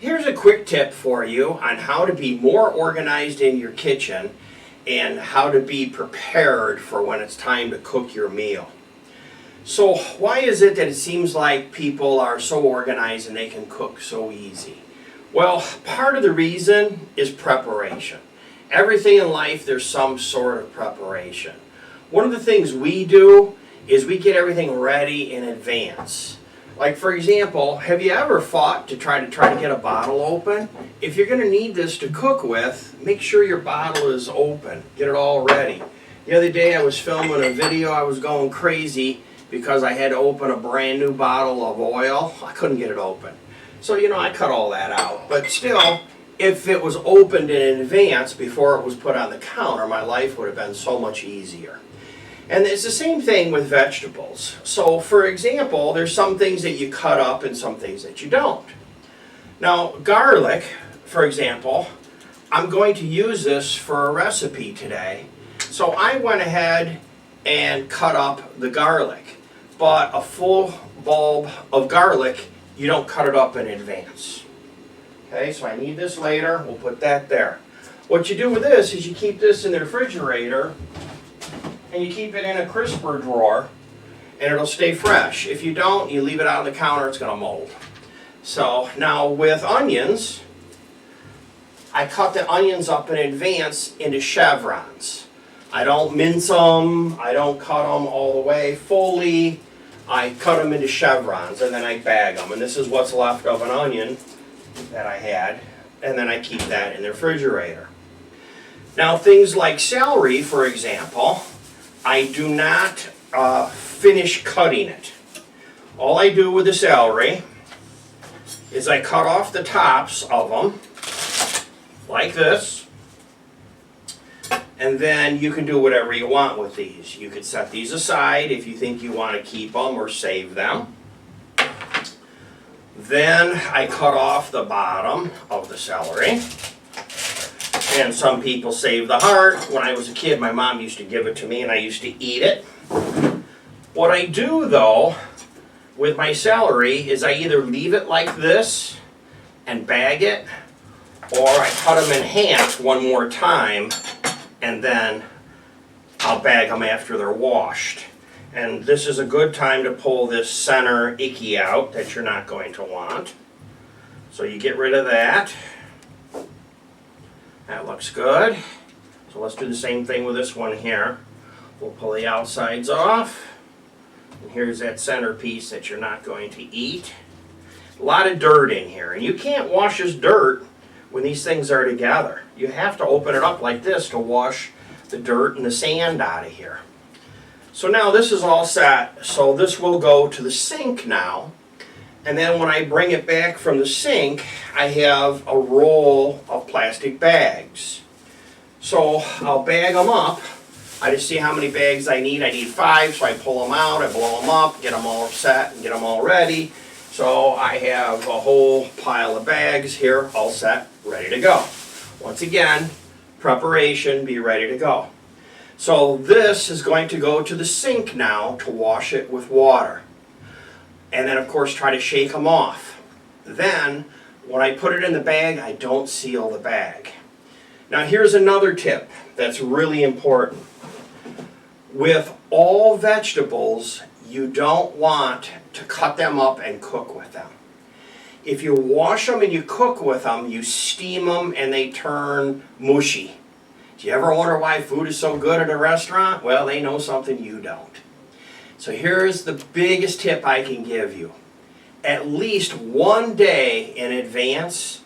Here's a quick tip for you on how to be more organized in your kitchen and how to be prepared for when it's time to cook your meal. So why is it that it seems like people are so organized and they can cook so easy? Well, part of the reason is preparation. Everything in life, there's some sort of preparation. One of the things we do is we get everything ready in advance. Like, for example, have you ever fought to try to get a bottle open? If you're going to need this to cook with, make sure your bottle is open. Get it all ready. The other day I was filming a video. I was going crazy because I had to open a brand new bottle of oil. I couldn't get it open. So, I cut all that out. But still, if it was opened in advance before it was put on the counter, my life would have been so much easier. And it's the same thing with vegetables. So, for example, there's some things that you cut up and some things that you don't. Now, garlic, for example, I'm going to use this for a recipe today. So I went ahead and cut up the garlic. But a full bulb of garlic, you don't cut it up in advance. Okay, so I need this later. We'll put that there. What you do with this is you keep this in the refrigerator and you keep it in a crisper drawer and it'll stay fresh. If you don't, you leave it out on the counter, it's going to mold. So now with onions, I cut the onions up in advance into chevrons. I don't mince them, I don't cut them all the way fully. I cut them into chevrons and then I bag them. And this is what's left of an onion that I had, and then I keep that in the refrigerator. Now things like celery, for example, I do not finish cutting it. All I do with the celery is I cut off the tops of them like this, and then you can do whatever you want with these. You could set these aside if you think you want to keep them or save them. Then I cut off the bottom of the celery. And some people save the heart. When I was a kid, my mom used to give it to me and I used to eat it. What I do, though, with my celery is I either leave it like this and bag it, or I cut them in half one more time and then I'll bag them after they're washed. And this is a good time to pull this center icky out that you're not going to want. So you get rid of that. That looks good. So let's do the same thing with this one here. We'll pull the outsides off. And here's that center piece that you're not going to eat. A lot of dirt in here. And you can't wash this dirt when these things are together. You have to open it up like this to wash the dirt and the sand out of here. So now this is all set. So this will go to the sink now. And then when I bring it back from the sink, I have a roll of plastic bags. So I'll bag them up. I just see how many bags I need. I need 5, so I pull them out, I blow them up, get them all set, and get them all ready. So I have a whole pile of bags here, all set, ready to go. Once again, preparation, be ready to go. So this is going to go to the sink now to wash it with water. And then, of course, try to shake them off. Then, when I put it in the bag, I don't seal the bag. Now, here's another tip that's really important. With all vegetables, you don't want to cut them up and cook with them. If you wash them and you cook with them, you steam them and they turn mushy. Do you ever wonder why food is so good at a restaurant? Well, they know something you don't. So here's the biggest tip I can give you. At least one day in advance,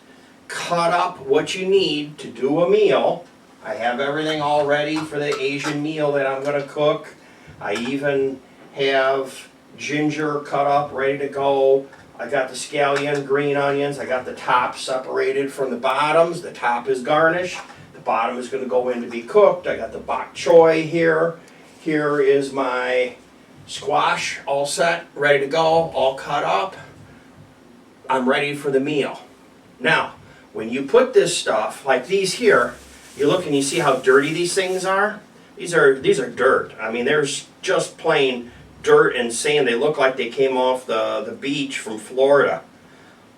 cut up what you need to do a meal. I have everything all ready for the Asian meal that I'm going to cook. I even have ginger cut up, ready to go. I got the scallion, green onions. I got the top separated from the bottoms. The top is garnish. The bottom is going to go in to be cooked. I got the bok choy here. Here is my squash, all set, ready to go, all cut up. I'm ready for the meal. Now, when you put this stuff, like these here, you look and you see how dirty these things are? These are dirt. I mean, there's just plain dirt and sand. They look like they came off the beach from Florida.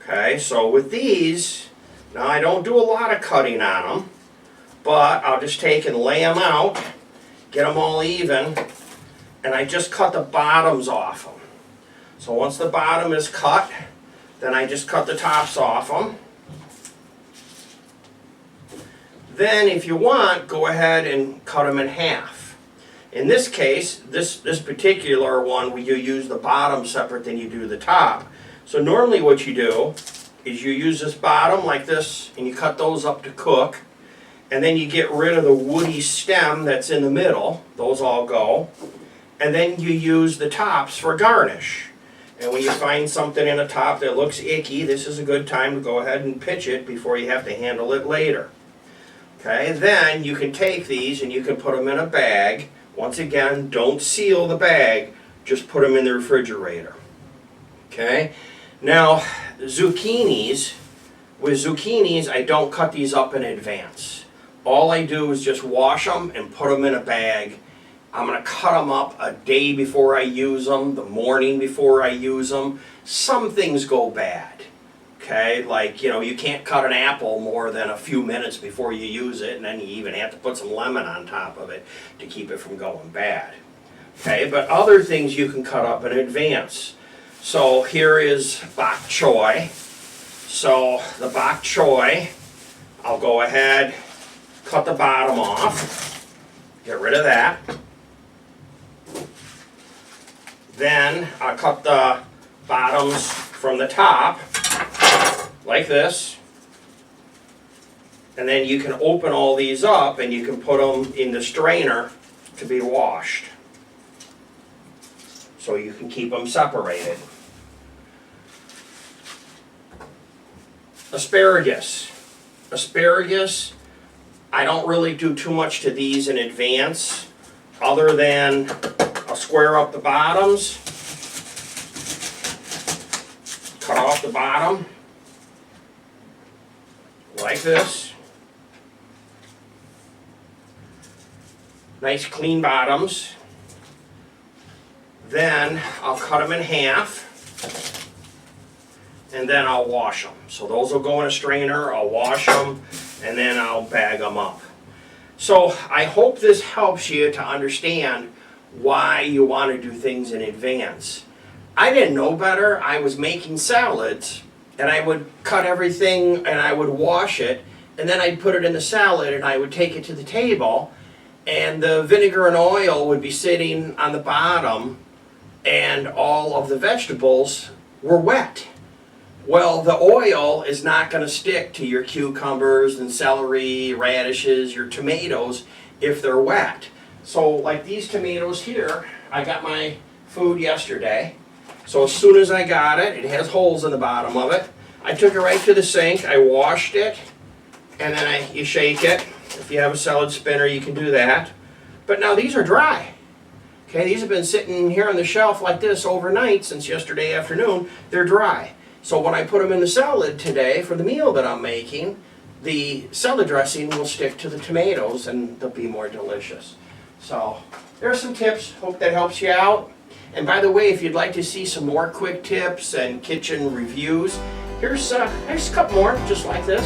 Okay, so with these, now I don't do a lot of cutting on them, but I'll just take and lay them out, get them all even, and I just cut the bottoms off them. So once the bottom is cut, then I just cut the tops off them. Then if you want, go ahead and cut them in half. In this case, this particular one, you use the bottom separate than you do the top. So normally what you do is you use this bottom like this and you cut those up to cook, and then you get rid of the woody stem that's in the middle. Those all go. And then you use the tops for garnish. And when you find something in a top that looks icky, this is a good time to go ahead and pitch it before you have to handle it later. Okay, then you can take these and you can put them in a bag. Once again, don't seal the bag, just put them in the refrigerator. Okay, now zucchinis, with zucchinis I don't cut these up in advance. All I do is just wash them and put them in a bag. I'm going to cut them up a day before I use them, the morning before I use them. Some things go bad. Okay, like, you know, you can't cut an apple more than a few minutes before you use it, and then you even have to put some lemon on top of it to keep it from going bad. Okay, but other things you can cut up in advance. So here is bok choy. So the bok choy, I'll go ahead, cut the bottom off, get rid of that. Then I'll cut the bottoms from the top, like this. And then you can open all these up and you can put them in the strainer to be washed. So you can keep them separated. Asparagus. Asparagus, I don't really do too much to these in advance, other than I'll square up the bottoms, cut off the bottom, like this. Nice clean bottoms. Then I'll cut them in half, and then I'll wash them. So those will go in a strainer, I'll wash them, and then I'll bag them up. So I hope this helps you to understand why you want to do things in advance. I didn't know better. I was making salads, and I would cut everything and I would wash it, and then I'd put it in the salad and I would take it to the table, and the vinegar and oil would be sitting on the bottom and all of the vegetables were wet. Well, the oil is not going to stick to your cucumbers and celery, radishes, your tomatoes if they're wet. So like these tomatoes here, I got my food yesterday. So as soon as I got it, it has holes in the bottom of it. I took it right to the sink, I washed it, and then you shake it. If you have a salad spinner, you can do that. But now these are dry. Okay, these have been sitting here on the shelf like this overnight since yesterday afternoon. They're dry. So when I put them in the salad today for the meal that I'm making, the salad dressing will stick to the tomatoes and they'll be more delicious. So there are some tips. Hope that helps you out. And by the way, if you'd like to see some more quick tips and kitchen reviews, here's a couple more just like this.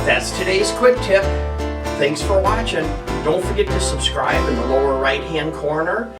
That's today's quick tip. Thanks for watching. Don't forget to subscribe in the lower right-hand corner.